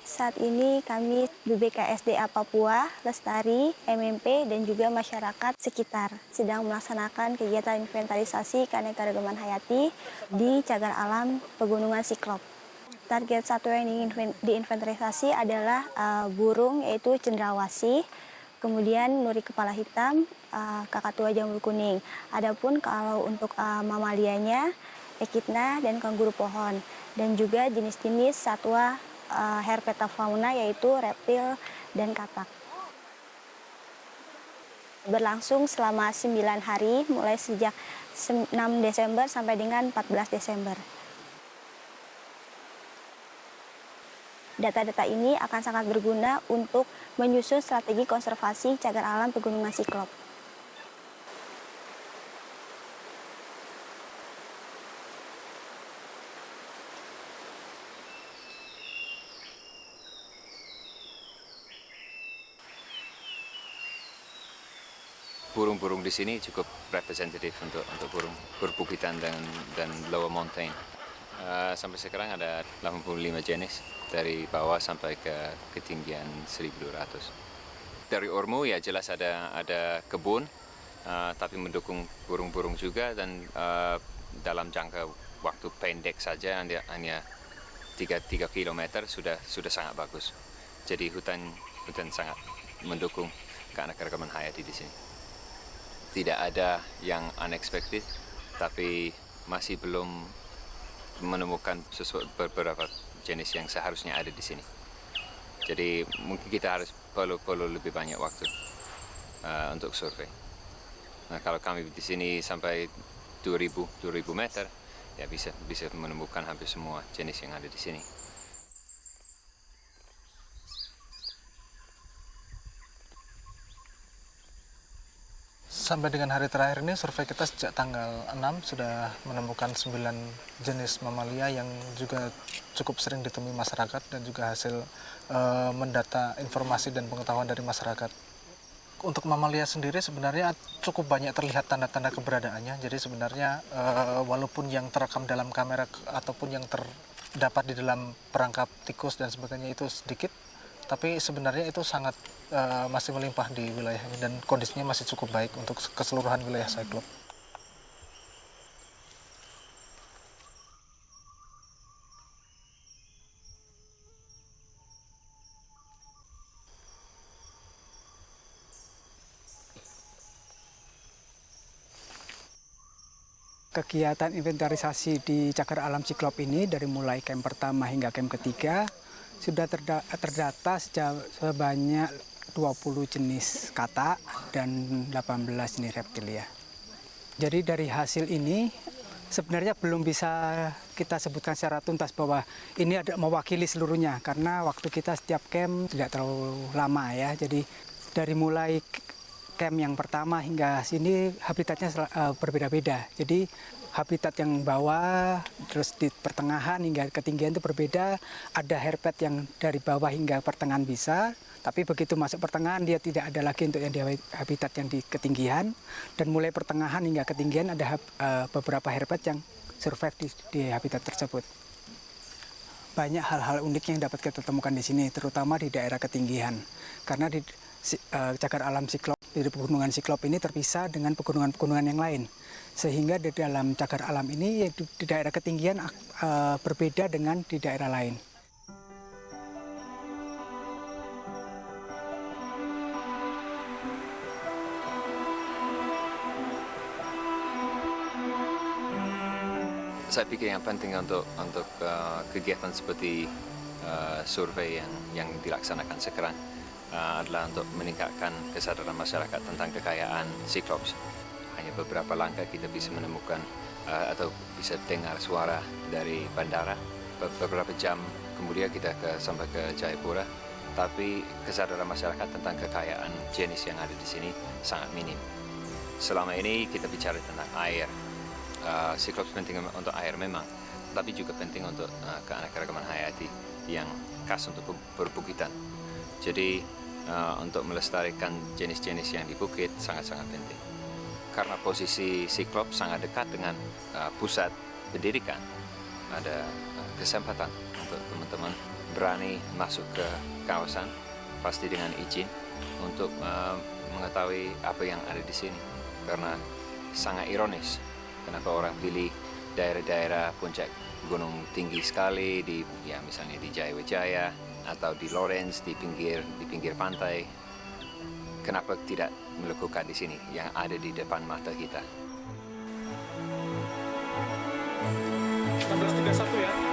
Saat ini kami BBKSDA Papua, Lestari, MMP, dan juga masyarakat sekitar sedang melaksanakan kegiatan inventarisasi keanekaragaman hayati di cagar alam Pegunungan Siklop. Target satu yang ingin diinventarisasi adalah burung, yaitu cendrawasih, kemudian nuri kepala hitam, kakatua jambul kuning. Adapun kalau untuk mamalianya, ekidna dan kanguru pohon, dan juga jenis-jenis satwa herpetofauna yaitu reptil dan katak. Berlangsung selama 9 hari mulai sejak 6 Desember sampai dengan 14 Desember. Data-data ini akan sangat berguna untuk menyusun strategi konservasi cagar alam Pegunungan Siklop. Burung-burung di sini cukup representatif untuk burung berbukitan dan lower mountain. Sampai sekarang ada 85 jenis dari bawah sampai ke ketinggian 1.200. Dari Ormu ya jelas ada kebun, tapi mendukung burung-burung juga, dan dalam jangka waktu pendek saja hanya 3 km sudah sangat bagus. Jadi hutan sangat mendukung keanekaragaman hayati di sini. Tidak ada yang unexpected, tapi masih belum menemukan beberapa jenis yang seharusnya ada di sini. Jadi mungkin kita harus perlu lebih banyak waktu untuk survei. Nah, kalau kami di sini sampai 2000 meter, ya bisa menemukan hampir semua jenis yang ada di sini. Sampai dengan hari terakhir ini, survei kita sejak tanggal 6 sudah menemukan 9 jenis mamalia yang juga cukup sering ditemui masyarakat, dan juga hasil mendata informasi dan pengetahuan dari masyarakat. Untuk mamalia sendiri sebenarnya cukup banyak terlihat tanda-tanda keberadaannya. Jadi sebenarnya walaupun yang terekam dalam kamera ataupun yang terdapat di dalam perangkap tikus dan sebagainya itu sedikit, tapi sebenarnya itu sangat masih melimpah di wilayah ini, dan kondisinya masih cukup baik untuk keseluruhan wilayah Siklop. Kegiatan inventarisasi di cagar alam Siklop ini dari mulai camp pertama hingga camp ketiga sudah terdata sebanyak 20 jenis katak dan 18 jenis reptilia. Jadi dari hasil ini sebenarnya belum bisa kita sebutkan secara tuntas bahwa ini ada mewakili seluruhnya, karena waktu kita setiap camp tidak terlalu lama ya. Jadi dari mulai camp yang pertama hingga sini habitatnya berbeda-beda. Jadi habitat yang bawah, terus di pertengahan hingga ketinggian itu berbeda. Ada herpet yang dari bawah hingga pertengahan bisa, tapi begitu masuk pertengahan dia tidak ada lagi untuk yang di habitat yang di ketinggian. Dan mulai pertengahan hingga ketinggian ada beberapa herpet yang survive di habitat tersebut. Banyak hal-hal unik yang dapat kita temukan di sini, terutama di daerah ketinggian. Karena di cagar alam Siklop, di Pegunungan Siklop ini terpisah dengan pegunungan-pegunungan yang lain. Sehingga di dalam cagar alam ini di daerah ketinggian berbeda dengan di daerah lain. Saya pikir yang penting untuk kegiatan seperti survei yang dilaksanakan sekarang adalah untuk meningkatkan kesadaran masyarakat tentang kekayaan Siklops. Hanya beberapa langkah kita bisa menemukan atau bisa dengar suara dari bandara. Beberapa jam kemudian kita sampai ke Jayapura, tapi kesadaran masyarakat tentang kekayaan jenis yang ada di sini sangat minim. Selama ini kita bicara tentang air. Siklops penting untuk air memang, tapi juga penting untuk keanekaragaman hayati yang khas untuk perbukitan. Jadi untuk melestarikan jenis-jenis yang di bukit sangat-sangat penting. Karena posisi Siklops sangat dekat dengan pusat pendidikan, ada kesempatan untuk teman-teman berani masuk ke kawasan, pasti dengan izin, untuk mengetahui apa yang ada di sini. Karena sangat ironis, kenapa orang pilih daerah-daerah puncak gunung tinggi sekali di misalnya di Jayawijaya atau di Lawrence di pinggir pantai. Kenapa tidak melakukan di sini yang ada di depan mata kita? 1631 ya.